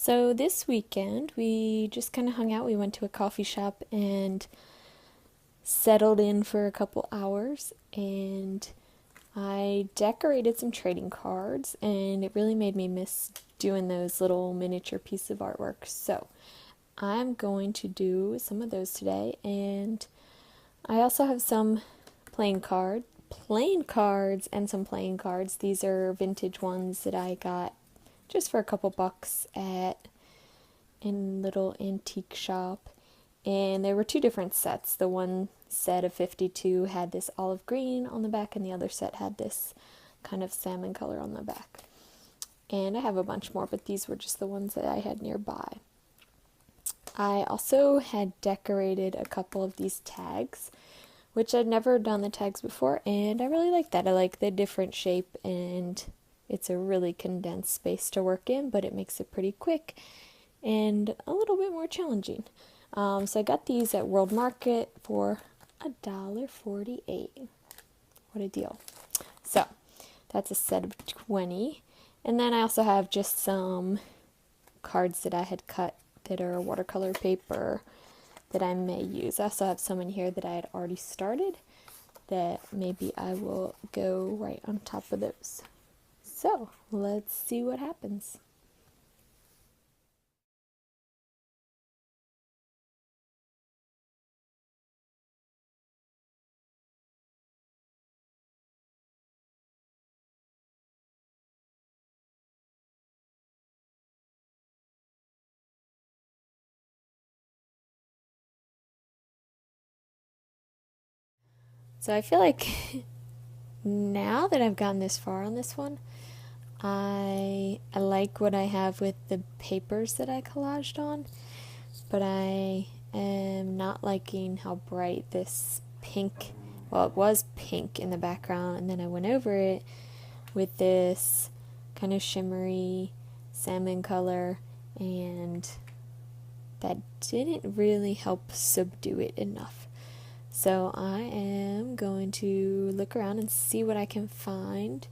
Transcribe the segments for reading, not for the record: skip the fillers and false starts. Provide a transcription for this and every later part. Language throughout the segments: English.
So this weekend, we just kind of hung out. We went to a coffee shop and settled in for a couple hours. And I decorated some trading cards, and it really made me miss doing those little miniature pieces of artwork. So I'm going to do some of those today. And I also have some plain cards and some playing cards. These are vintage ones that I got just for a couple bucks at a little antique shop. And there were two different sets. The one set of 52 had this olive green on the back, and the other set had this kind of salmon color on the back. And I have a bunch more, but these were just the ones that I had nearby. I also had decorated a couple of these tags, which I'd never done the tags before, and I really like that. I like the different shape, and it's a really condensed space to work in, but it makes it pretty quick and a little bit more challenging. So I got these at World Market for $1.48. What a deal. So that's a set of 20. And then I also have just some cards that I had cut that are watercolor paper that I may use. I also have some in here that I had already started that maybe I will go right on top of those. So let's see what happens. So I feel like now that I've gotten this far on this one, I like what I have with the papers that I collaged on, but I am not liking how bright this pink, well, it was pink in the background, and then I went over it with this kind of shimmery salmon color, and that didn't really help subdue it enough. So I am going to look around and see what I can find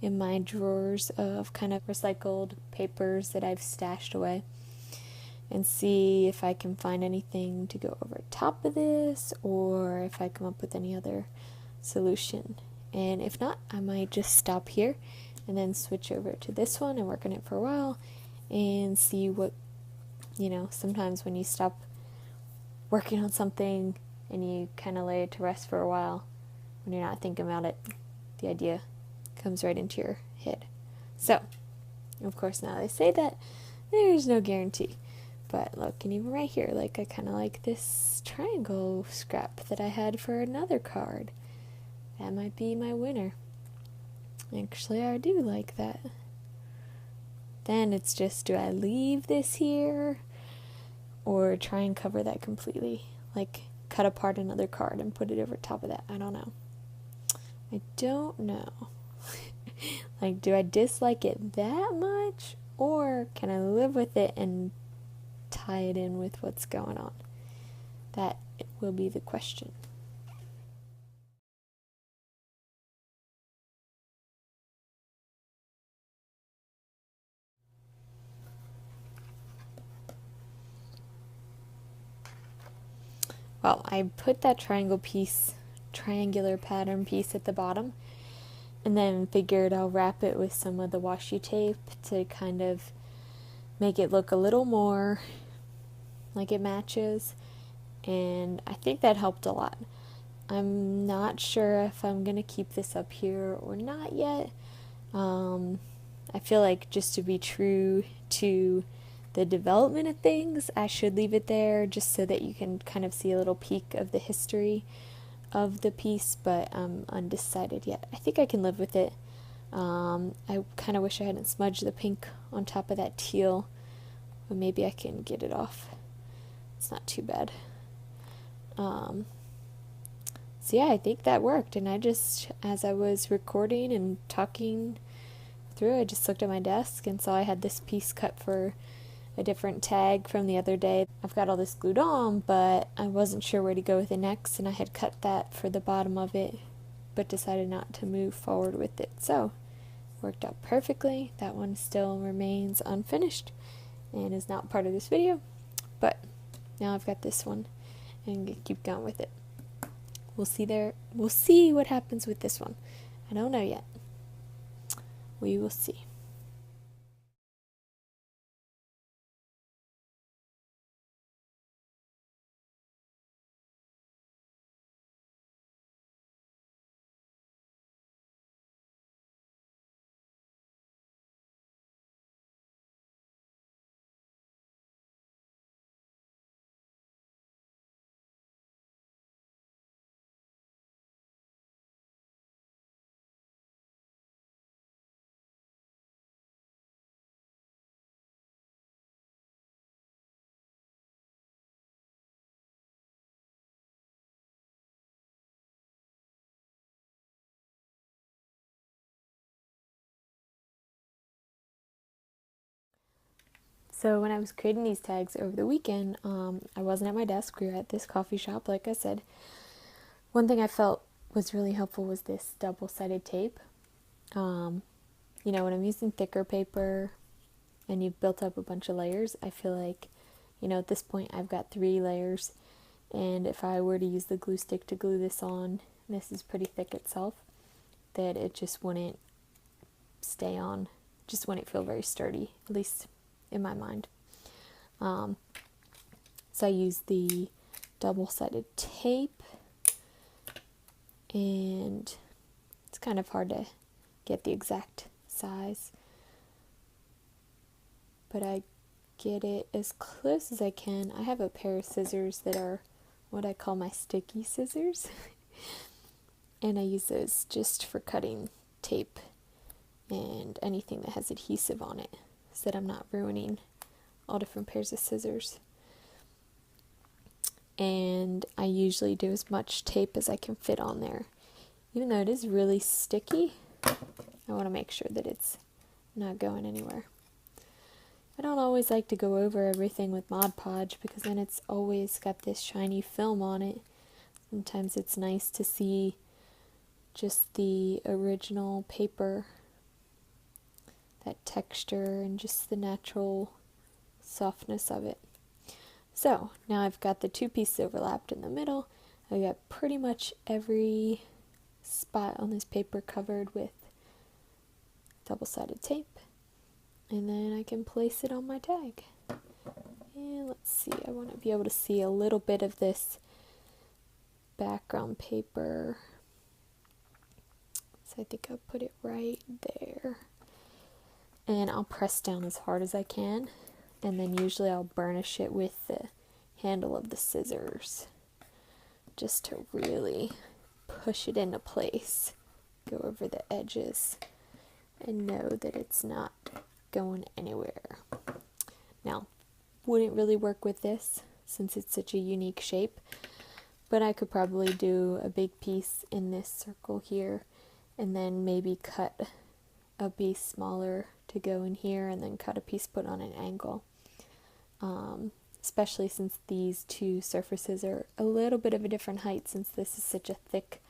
in my drawers of kind of recycled papers that I've stashed away, and see if I can find anything to go over top of this, or if I come up with any other solution. And if not, I might just stop here and then switch over to this one and work on it for a while and see what, sometimes when you stop working on something and you kind of lay it to rest for a while, when you're not thinking about it, the idea comes right into your head. So, of course, now they say that there's no guarantee. But look, and even right here, like I kind of like this triangle scrap that I had for another card. That might be my winner. Actually, I do like that. Then it's just, do I leave this here or try and cover that completely? Like cut apart another card and put it over top of that. I don't know. I don't know. Like, do I dislike it that much, or can I live with it and tie it in with what's going on? That will be the question. Well, I put that triangular pattern piece at the bottom, and then figured I'll wrap it with some of the washi tape to kind of make it look a little more like it matches, and I think that helped a lot. I'm not sure if I'm gonna keep this up here or not yet. I feel like just to be true to the development of things, I should leave it there just so that you can kind of see a little peek of the history of the piece, but I'm undecided yet. I think I can live with it. I kind of wish I hadn't smudged the pink on top of that teal, but maybe I can get it off. It's not too bad. So yeah, I think that worked, and I just, as I was recording and talking through, I just looked at my desk and saw I had this piece cut for a different tag from the other day. I've got all this glued on, but I wasn't sure where to go with it next, and I had cut that for the bottom of it, but decided not to move forward with it. So, worked out perfectly. That one still remains unfinished, and is not part of this video, but now I've got this one and keep going with it. We'll see what happens with this one. I don't know yet. We will see. So when I was creating these tags over the weekend, I wasn't at my desk. We were at this coffee shop, like I said. One thing I felt was really helpful was this double-sided tape. When I'm using thicker paper and you've built up a bunch of layers, I feel like, at this point I've got 3 layers, and if I were to use the glue stick to glue this on, this is pretty thick itself, that it just wouldn't stay on, just wouldn't feel very sturdy, at least in my mind. So I use the double-sided tape, and it's kind of hard to get the exact size, but I get it as close as I can. I have a pair of scissors that are what I call my sticky scissors, and I use those just for cutting tape and anything that has adhesive on it, so that I'm not ruining all different pairs of scissors. And I usually do as much tape as I can fit on there. Even though it is really sticky, I want to make sure that it's not going anywhere. I don't always like to go over everything with Mod Podge because then it's always got this shiny film on it. Sometimes it's nice to see just the original paper, that texture and just the natural softness of it. So now I've got the 2 pieces overlapped in the middle. I've got pretty much every spot on this paper covered with double-sided tape, and then I can place it on my tag. And let's see, I want to be able to see a little bit of this background paper, so I think I'll put it right there, and I'll press down as hard as I can, and then usually I'll burnish it with the handle of the scissors just to really push it into place, go over the edges, and know that it's not going anywhere. Now, wouldn't really work with this since it's such a unique shape, but I could probably do a big piece in this circle here, and then maybe cut a piece smaller to go in here, and then cut a piece put on an angle. Especially since these 2 surfaces are a little bit of a different height, since this is such a thick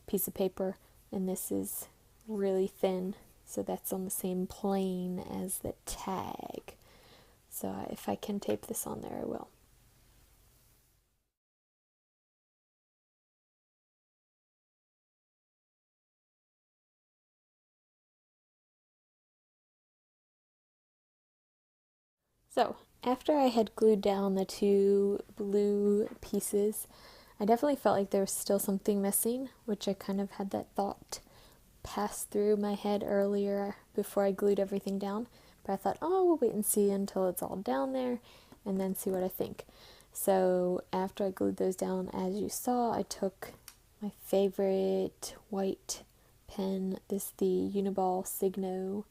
piece of paper and this is really thin, so that's on the same plane as the tag. So if I can tape this on there, I will. So after I had glued down the 2 blue pieces, I definitely felt like there was still something missing, which I kind of had that thought pass through my head earlier before I glued everything down. But I thought, oh, we'll wait and see until it's all down there and then see what I think. So after I glued those down, as you saw, I took my favorite white pen, the Uniball Signo.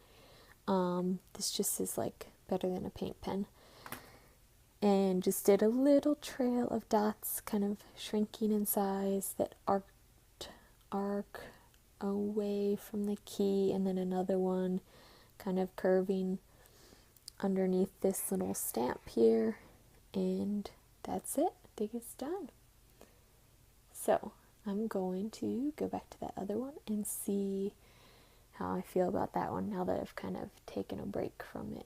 This just is like better than a paint pen. And just did a little trail of dots, kind of shrinking in size, that arc away from the key, and then another one kind of curving underneath this little stamp here, and that's it. I think it's done. So I'm going to go back to that other one and see how I feel about that one now that I've kind of taken a break from it.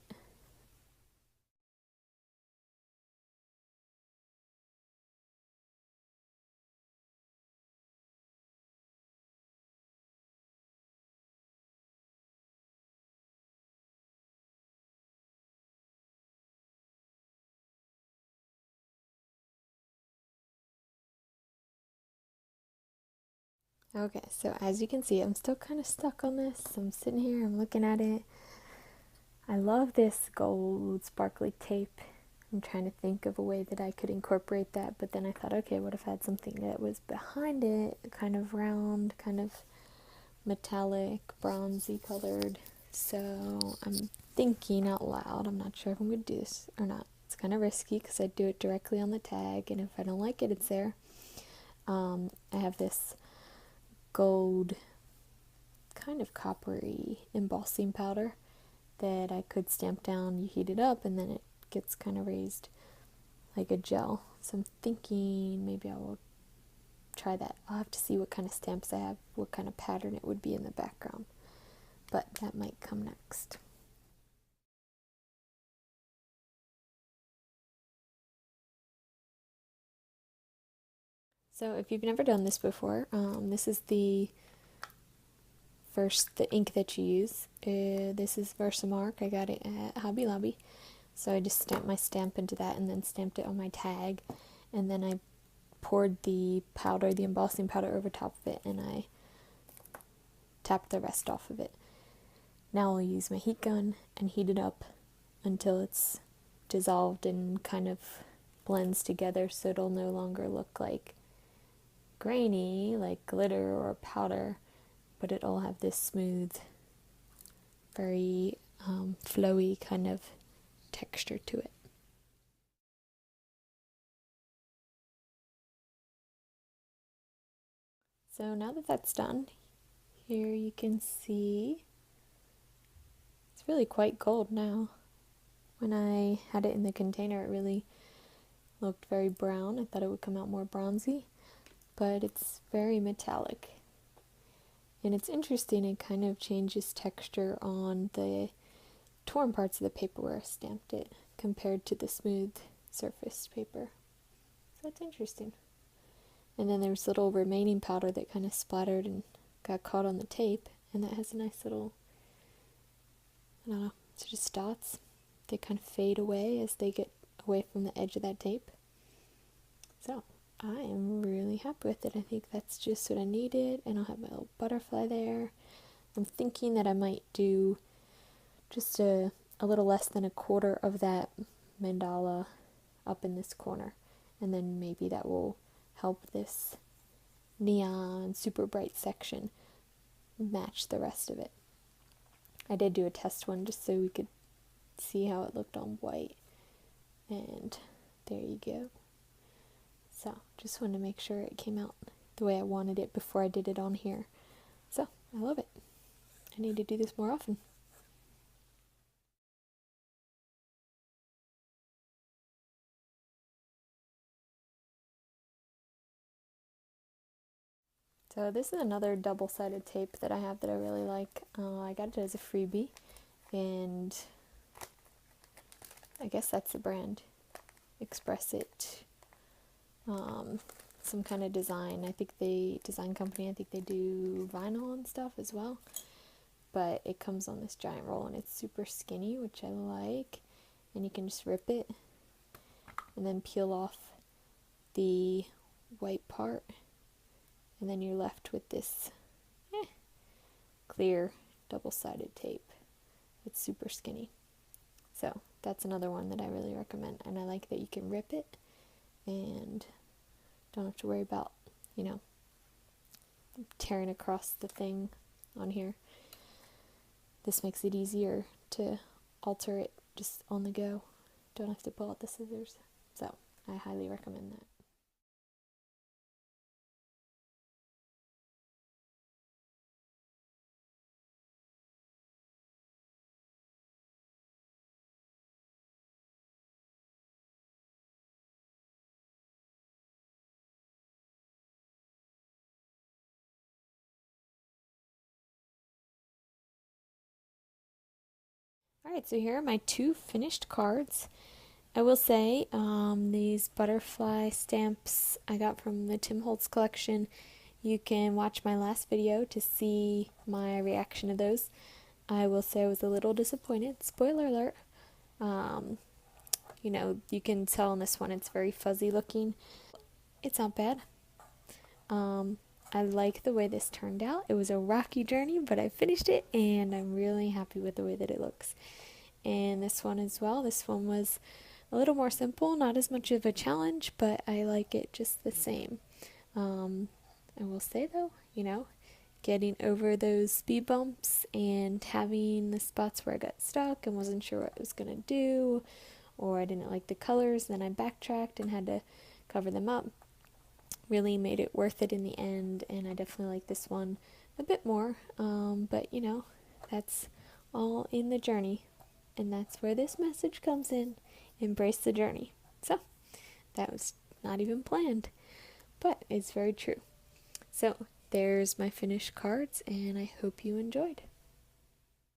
Okay, so as you can see, I'm still kind of stuck on this. I'm sitting here, I'm looking at it. I love this gold sparkly tape. I'm trying to think of a way that I could incorporate that, but then I thought, okay, what if I had something that was behind it, kind of round, kind of metallic, bronzy colored. So I'm thinking out loud. I'm not sure if I'm going to do this or not. It's kind of risky because I do it directly on the tag, and if I don't like it, it's there. I have this gold, kind of coppery embossing powder that I could stamp down. You heat it up, and then it gets kind of raised like a gel. So I'm thinking maybe I will try that. I'll have to see what kind of stamps I have, what kind of pattern it would be in the background. But that might come next. So if you've never done this before, this is the ink that you use. This is Versamark. I got it at Hobby Lobby. So I just stamped my stamp into that and then stamped it on my tag. And then I poured the powder, the embossing powder, over top of it, and I tapped the rest off of it. Now I'll use my heat gun and heat it up until it's dissolved and kind of blends together, so it'll no longer look like grainy, like glitter or powder, but it'll have this smooth, very flowy kind of texture to it. So now that that's done, here you can see it's really quite gold now. When I had it in the container, it really looked very brown. I thought it would come out more bronzy, but it's very metallic. And it's interesting, it kind of changes texture on the torn parts of the paper where I stamped it compared to the smooth surfaced paper. So that's interesting. And then there's little remaining powder that kind of splattered and got caught on the tape, and that has a nice little, I don't know, it's just dots. They kind of fade away as they get away from the edge of that tape. So I am really happy with it. I think that's just what I needed, and I'll have my little butterfly there. I'm thinking that I might do just a little less than a quarter of that mandala up in this corner, and then maybe that will help this neon super bright section match the rest of it. I did do a test one just so we could see how it looked on white, and there you go. So just wanted to make sure it came out the way I wanted it before I did it on here. So I love it. I need to do this more often. So this is another double-sided tape that I have that I really like. I got it as a freebie, and I guess that's the brand, Express It. Some kind of design. I think design company. I think they do vinyl and stuff as well. But it comes on this giant roll, and it's super skinny, which I like. And you can just rip it and then peel off the white part, and then you're left with this clear double-sided tape. It's super skinny. So that's another one that I really recommend, and I like that you can rip it and don't have to worry about, tearing across the thing on here. This makes it easier to alter it just on the go. Don't have to pull out the scissors. So I highly recommend that. Alright, so here are my two finished cards. I will say these butterfly stamps I got from the Tim Holtz collection. You can watch my last video to see my reaction to those. I will say I was a little disappointed. Spoiler alert. You can tell in this one it's very fuzzy looking. It's not bad. I like the way this turned out. It was a rocky journey, but I finished it and I'm really happy with the way that it looks. And this one as well. This one was a little more simple, not as much of a challenge, but I like it just the same. I will say though, getting over those speed bumps and having the spots where I got stuck and wasn't sure what I was going to do, or I didn't like the colors, then I backtracked and had to cover them up, really made it worth it in the end, and I definitely like this one a bit more. But that's all in the journey, and that's where this message comes in. Embrace the journey. So, that was not even planned, but it's very true. So, there's my finished cards, and I hope you enjoyed.